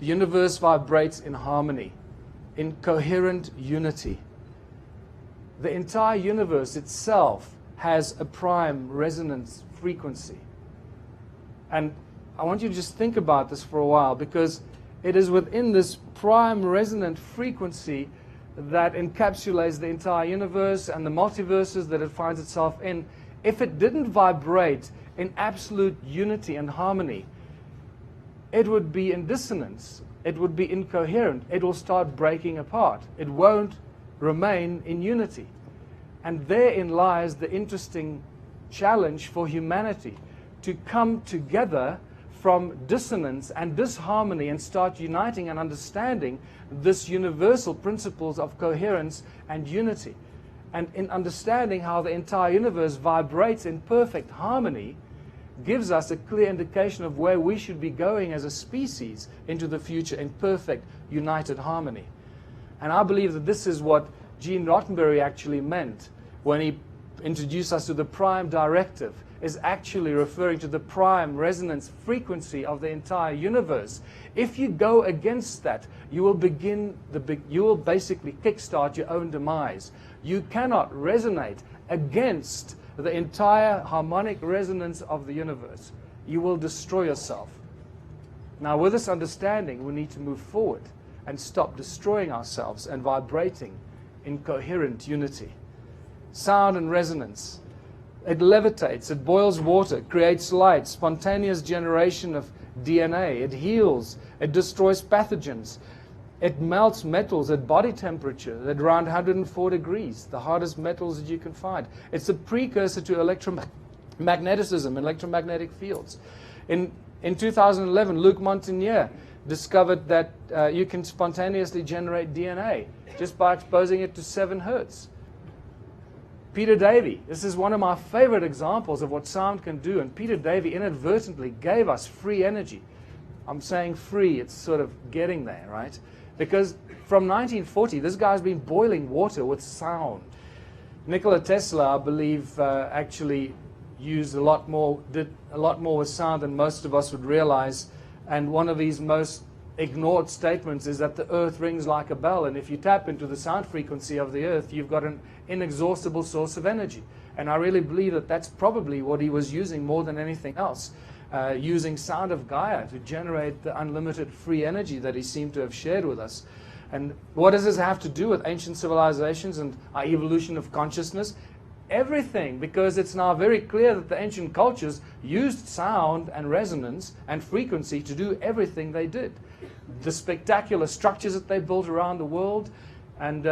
The universe vibrates in harmony, in coherent unity. The entire universe itself has a prime resonance frequency. And I want you to just think about this for a while, because it is within this prime resonant frequency that encapsulates the entire universe and the multiverses that it finds itself in. If it didn't vibrate in absolute unity and harmony, it would be in dissonance. It would be incoherent. It will start breaking apart. It won't remain in unity. And therein lies the interesting challenge for humanity, to come together from dissonance and disharmony and start uniting and understanding this universal principles of coherence and unity. And in understanding how the entire universe vibrates in perfect harmony, gives us a clear indication of where we should be going as a species into the future in perfect united harmony. And I believe that this is what Gene Roddenberry actually meant when he introduced us to the prime directive, is actually referring to the prime resonance frequency of the entire universe. If you go against that, you will basically kickstart your own demise. You cannot resonate against the entire harmonic resonance of the universe. You will destroy yourself. Now, with this understanding, we need to move forward and stop destroying ourselves and vibrating in coherent unity. Sound and resonance. It levitates, it boils water, creates light, spontaneous generation of DNA, it heals, it destroys pathogens, it melts metals at body temperature at around 104 degrees, the hardest metals that you can find. It's a precursor to electromagnetism, electromagnetic fields. In 2011, Luc Montagnier discovered that you can spontaneously generate DNA just by exposing it to 7 hertz. Peter Davy, this is one of my favorite examples of what sound can do, and Peter Davy inadvertently gave us free energy. I'm saying free, it's sort of getting there, right? Because from 1940, this guy's been boiling water with sound. Nikola Tesla, I believe, actually did a lot more with sound than most of us would realize, and one of his most ignored statements is that the earth rings like a bell, and if you tap into the sound frequency of the earth, you've got an inexhaustible source of energy. And I really believe that that's probably what he was using more than anything else, using sound of Gaia to generate the unlimited free energy that he seemed to have shared with us. And what does this have to do with ancient civilizations and our evolution of consciousness? Everything, because it's now very clear that the ancient cultures used sound and resonance and frequency to do everything they did. The spectacular structures that they built around the world, and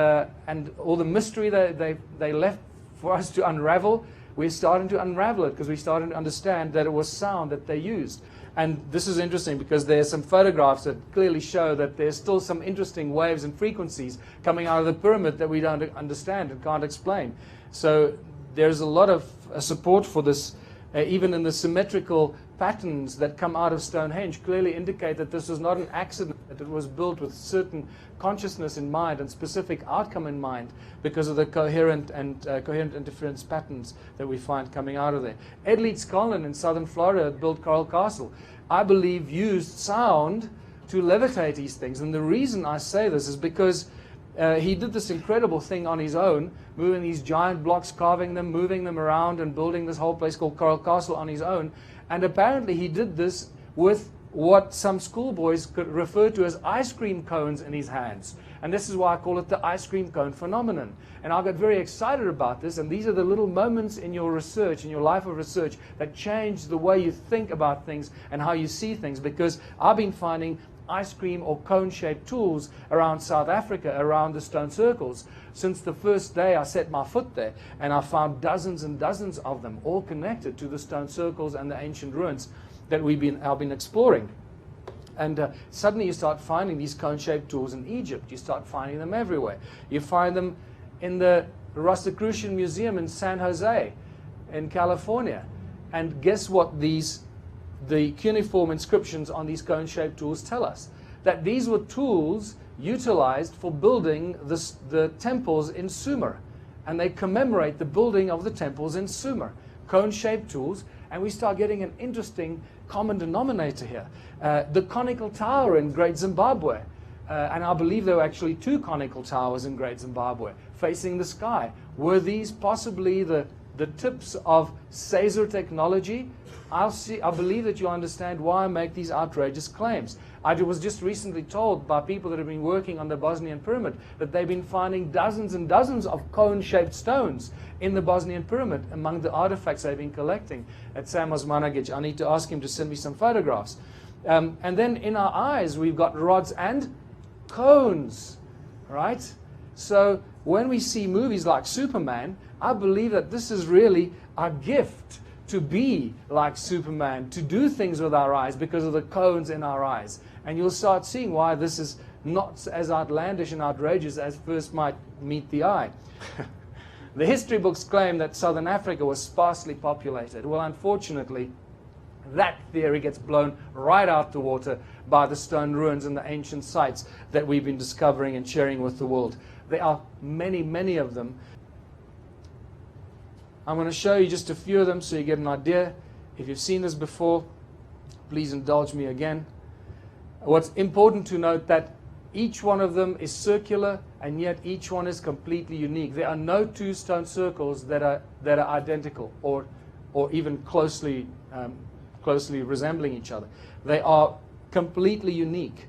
all the mystery they left for us to unravel, we're starting to unravel it because we're starting to understand that it was sound that they used. And this is interesting because there's some photographs that clearly show that there's still some interesting waves and frequencies coming out of the pyramid that we don't understand and can't explain. So there's a lot of support for this, even in the symmetrical patterns that come out of Stonehenge clearly indicate that this was not an accident, that it was built with certain consciousness in mind and specific outcome in mind because of the coherent interference patterns that we find coming out of there. Leedskalnin in southern Florida built Coral Castle, I believe, used sound to levitate these things. And the reason I say this is because he did this incredible thing on his own, moving these giant blocks, carving them, moving them around, and building this whole place called Coral Castle on his own. And apparently he did this with what some schoolboys could refer to as ice cream cones in his hands. And this is why I call it the ice cream cone phenomenon. And I got very excited about this, and these are the little moments in your research, in your life of research, that change the way you think about things and how you see things, because I've been finding ice cream or cone-shaped tools around South Africa, around the stone circles, since the first day I set my foot there, and I found dozens and dozens of them, all connected to the stone circles and the ancient ruins that I've been exploring. And suddenly you start finding these cone-shaped tools in Egypt. You start finding them everywhere. You find them in the Rosicrucian Museum in San Jose in California. And guess what the cuneiform inscriptions on these cone-shaped tools tell us? That these were tools utilized for building the temples in Sumer. And they commemorate the building of the temples in Sumer. Cone-shaped tools. And we start getting an interesting common denominator here. The conical tower in Great Zimbabwe, and I believe there were actually 2 conical towers in Great Zimbabwe facing the sky. Were these possibly the tips of SASER technology? I believe that you understand why I make these outrageous claims. I was just recently told by people that have been working on the Bosnian pyramid that they've been finding dozens and dozens of cone-shaped stones in the Bosnian pyramid among the artifacts they've been collecting at Sam Osmanagic. I need to ask him to send me some photographs. And then in our eyes, we've got rods and cones, right? So when we see movies like Superman, I believe that this is really our gift, to be like Superman, to do things with our eyes because of the cones in our eyes. And you'll start seeing why this is not as outlandish and outrageous as first might meet the eye. The history books claim that Southern Africa was sparsely populated. Well, unfortunately, that theory gets blown right out the water by the stone ruins and the ancient sites that we've been discovering and sharing with the world. There are many, many of them. I'm going to show you just a few of them so you get an idea. If you've seen this before, please indulge me again. What's important to note that each one of them is circular, and yet each one is completely unique. There are no 2 stone circles that are identical or even closely resembling each other. They are completely unique.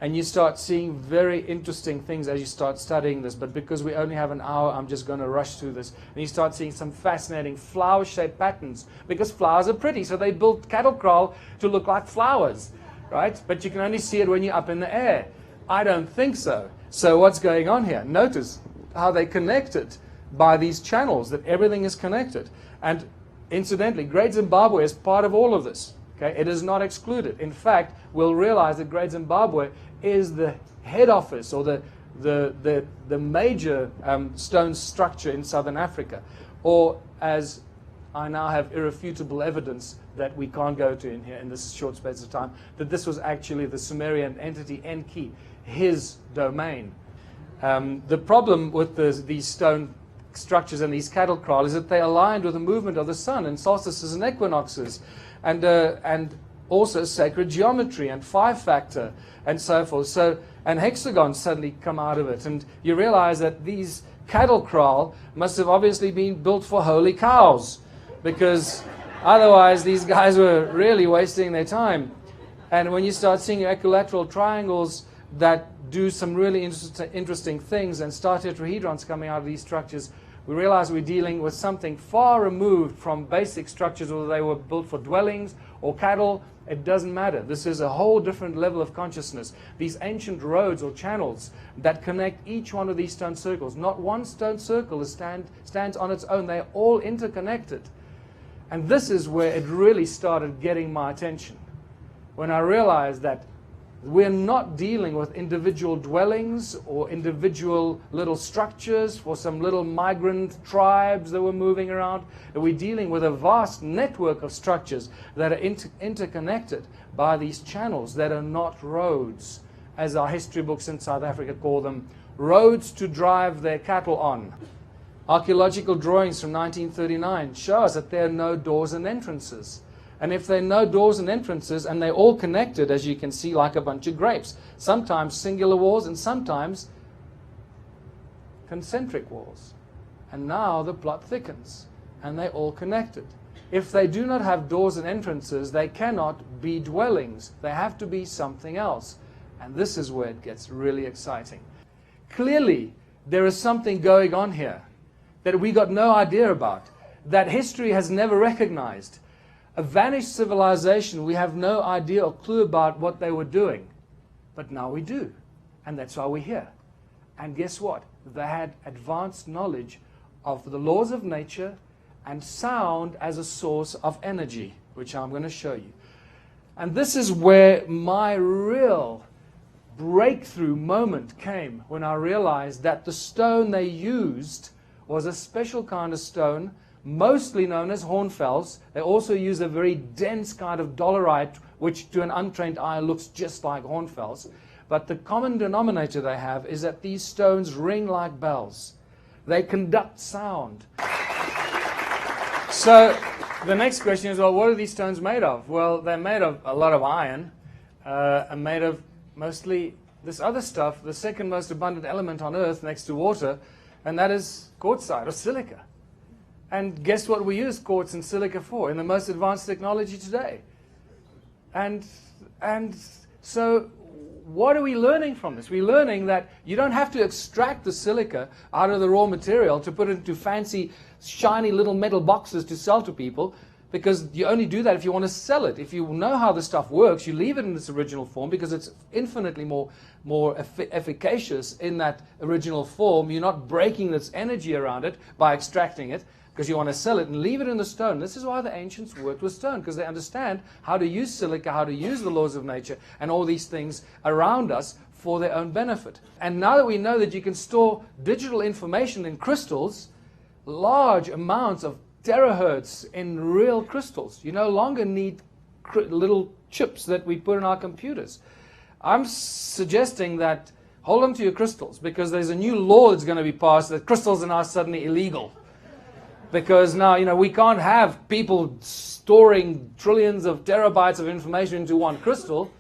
And you start seeing very interesting things as you start studying this. But because we only have an hour, I'm just going to rush through this. And you start seeing some fascinating flower-shaped patterns. Because flowers are pretty, so they built cattle kraal to look like flowers, right? But you can only see it when you're up in the air. I don't think so. So what's going on here? Notice how they connect it by these channels, that everything is connected. And incidentally, Great Zimbabwe is part of all of this. Okay? It is not excluded. In fact, we'll realize that Great Zimbabwe is the head office or the major stone structure in Southern Africa, or as I now have irrefutable evidence that we can't go to in here in this short space of time, that this was actually the Sumerian entity Enki, his domain. The problem with these stone structures and these cattle kraal is that they aligned with the movement of the sun and solstices and equinoxes, and also sacred geometry and 5-factor and so forth. So, and hexagons suddenly come out of it. And you realize that these cattle kraal must have obviously been built for holy cows, because otherwise these guys were really wasting their time. And when you start seeing equilateral triangles that do some really interesting things and star tetrahedrons coming out of these structures, we realize we're dealing with something far removed from basic structures, whether they were built for dwellings or cattle. It doesn't matter. This is a whole different level of consciousness. These ancient roads or channels that connect each one of these stone circles. Not one stone circle stands on its own. They're all interconnected. And this is where it really started getting my attention, when I realized that we're not dealing with individual dwellings or individual little structures for some little migrant tribes that were moving around. We're dealing with a vast network of structures that are interconnected by these channels that are not roads, as our history books in South Africa call them, roads to drive their cattle on. Archaeological drawings from 1939 show us that there are no doors and entrances. And if there are no doors and entrances, and they're all connected, as you can see, like a bunch of grapes, sometimes singular walls and sometimes concentric walls. And now the plot thickens, and they're all connected. If they do not have doors and entrances, they cannot be dwellings. They have to be something else. And this is where it gets really exciting. Clearly, there is something going on here that we got no idea about, that history has never recognized. A vanished civilization, we have no idea or clue about what they were doing. But now we do. And that's why we're here. And guess what? They had advanced knowledge of the laws of nature and sound as a source of energy, which I'm going to show you. And this is where my real breakthrough moment came, when I realized that the stone they used was a special kind of stone, mostly known as hornfels. They also use a very dense kind of dolerite, which to an untrained eye looks just like hornfels. But the common denominator they have is that these stones ring like bells. They conduct sound. So the next question is, well, what are these stones made of? Well, they're made of a lot of iron, and made of mostly this other stuff, the second most abundant element on Earth next to water, and that is quartzite or silica. And guess what we use quartz and silica for in the most advanced technology today? And so what are we learning from this? We're learning that you don't have to extract the silica out of the raw material to put it into fancy, shiny little metal boxes to sell to people, because you only do that if you want to sell it. If you know how the stuff works, you leave it in its original form because it's infinitely more efficacious in that original form. You're not breaking its energy around it by extracting it, because you want to sell it and leave it in the stone. This is why the ancients worked with stone, because they understand how to use silica, how to use the laws of nature, and all these things around us for their own benefit. And now that we know that you can store digital information in crystals, large amounts of terahertz in real crystals, you no longer need little chips that we put in our computers. I'm suggesting that hold on to your crystals, because there's a new law that's going to be passed that crystals are now suddenly illegal. Because now, we can't have people storing trillions of terabytes of information into one crystal.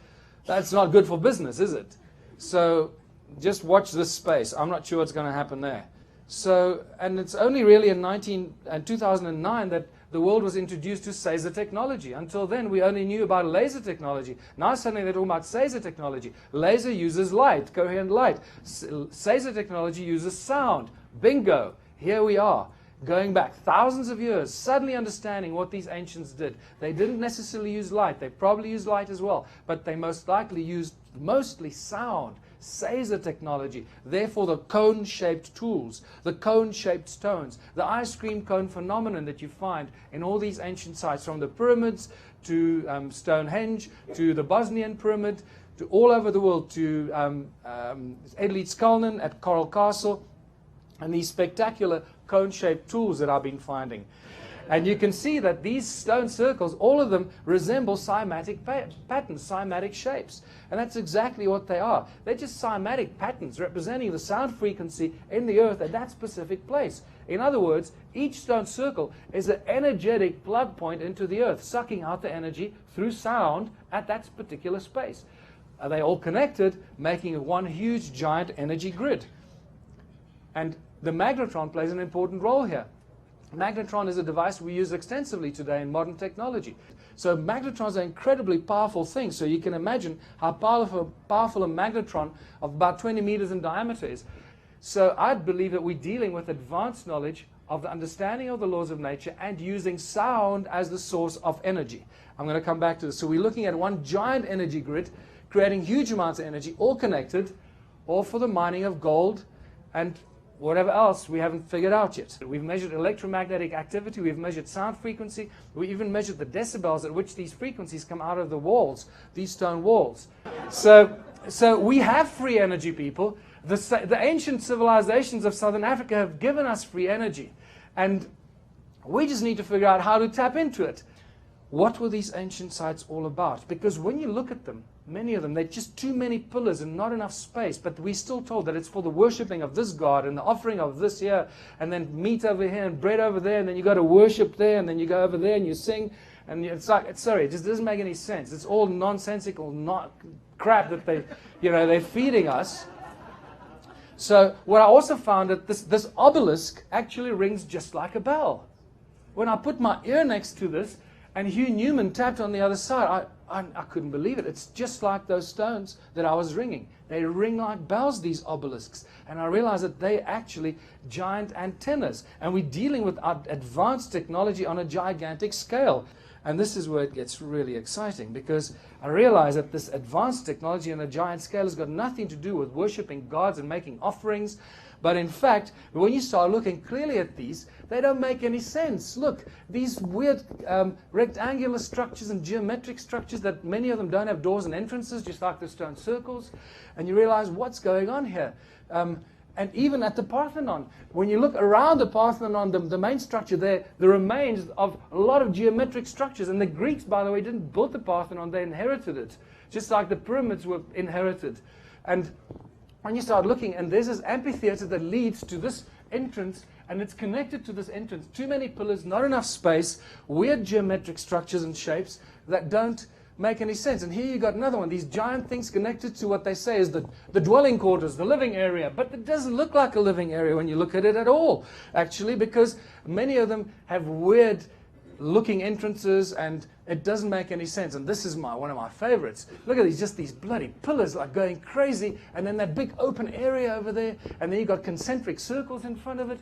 That's not good for business, is it? So just watch this space. I'm not sure what's going to happen there. So, and it's only really in 2009 that the world was introduced to SASER technology. Until then, we only knew about laser technology. Now suddenly they're talking about SASER technology. Laser uses light, coherent light. SASER technology uses sound. Bingo. Here we are. Going back thousands of years, suddenly understanding what these ancients did. They didn't necessarily use light. They probably used light as well. But they most likely used mostly sound, SASER technology. Therefore, the cone-shaped tools, the cone-shaped stones, the ice cream cone phenomenon that you find in all these ancient sites, from the pyramids to Stonehenge, to the Bosnian pyramid, to all over the world, to Leedskalnin at Coral Castle, and these spectacular cone-shaped tools that I've been finding. And you can see that these stone circles, all of them resemble cymatic patterns, cymatic shapes. And that's exactly what they are. They're just cymatic patterns representing the sound frequency in the earth at that specific place. In other words, each stone circle is an energetic plug point into the earth, sucking out the energy through sound at that particular space. Are they all connected, making one huge giant energy grid? And the magnetron plays an important role here. Magnetron is a device we use extensively today in modern technology. So magnetrons are incredibly powerful things. So you can imagine how powerful a magnetron of about 20 meters in diameter is. So I believe that we're dealing with advanced knowledge of the understanding of the laws of nature and using sound as the source of energy. I'm going to come back to this. So we're looking at one giant energy grid, creating huge amounts of energy, all connected, all for the mining of gold and whatever else we haven't figured out yet. We've measured electromagnetic activity, we've measured sound frequency, we even measured the decibels at which these frequencies come out of the walls, these stone walls. So we have free energy, people. The ancient civilizations of Southern Africa have given us free energy, and we just need to figure out how to tap into it. What were these ancient sites all about? Because when you look at them, many of them, they're just too many pillars and not enough space. But we're still told that it's for the worshipping of this god and the offering of this here, and then meat over here and bread over there, and then you go to worship there, and then you go over there and you sing. And it's like, sorry, it just doesn't make any sense. It's all nonsensical, crap that they're feeding us. So what I also found that this obelisk actually rings just like a bell. When I put my ear next to this, and Hugh Newman tapped on the other side, I couldn't believe it. It's just like those stones that I was ringing. They ring like bells, these obelisks. And I realized that they're actually giant antennas. And we're dealing with advanced technology on a gigantic scale. And this is where it gets really exciting, because I realize that this advanced technology on a giant scale has got nothing to do with worshiping gods and making offerings. But in fact, when you start looking clearly at these, they don't make any sense. Look, these weird rectangular structures and geometric structures that many of them don't have doors and entrances, just like the stone circles. And you realize what's going on here. And even at the Parthenon, when you look around the Parthenon, the main structure there, the remains of a lot of geometric structures. And the Greeks, by the way, didn't build the Parthenon, they inherited it. Just like the pyramids were inherited. And when you start looking, and there's this amphitheater that leads to this entrance and it's connected to this entrance. Too many pillars, not enough space, weird geometric structures and shapes that don't make any sense. And here you got another one, these giant things connected to what they say is the dwelling quarters, the living area. But it doesn't look like a living area when you look at it at all, actually, because many of them have weird looking entrances, and it doesn't make any sense. And this is one of my favorites. Look at these, just these bloody pillars like going crazy, and then that big open area over there, and then you got concentric circles in front of it.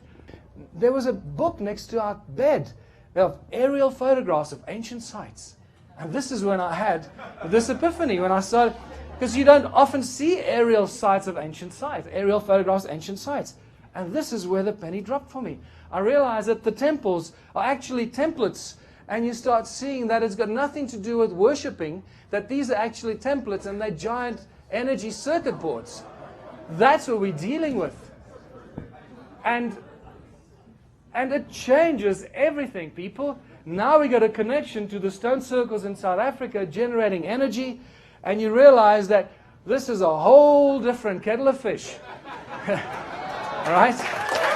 There was a book next to our bed of aerial photographs of ancient sites. And this is when I had this epiphany, when I started, because you don't often see aerial sites of ancient sites, aerial photographs of ancient sites. And this is where the penny dropped for me. I realized that the temples are actually templates, and you start seeing that it's got nothing to do with worshipping, that these are actually templates and they're giant energy circuit boards. That's what we're dealing with. And it changes everything, people. Now we got a connection to the stone circles in South Africa generating energy, and you realize that this is a whole different kettle of fish. All right?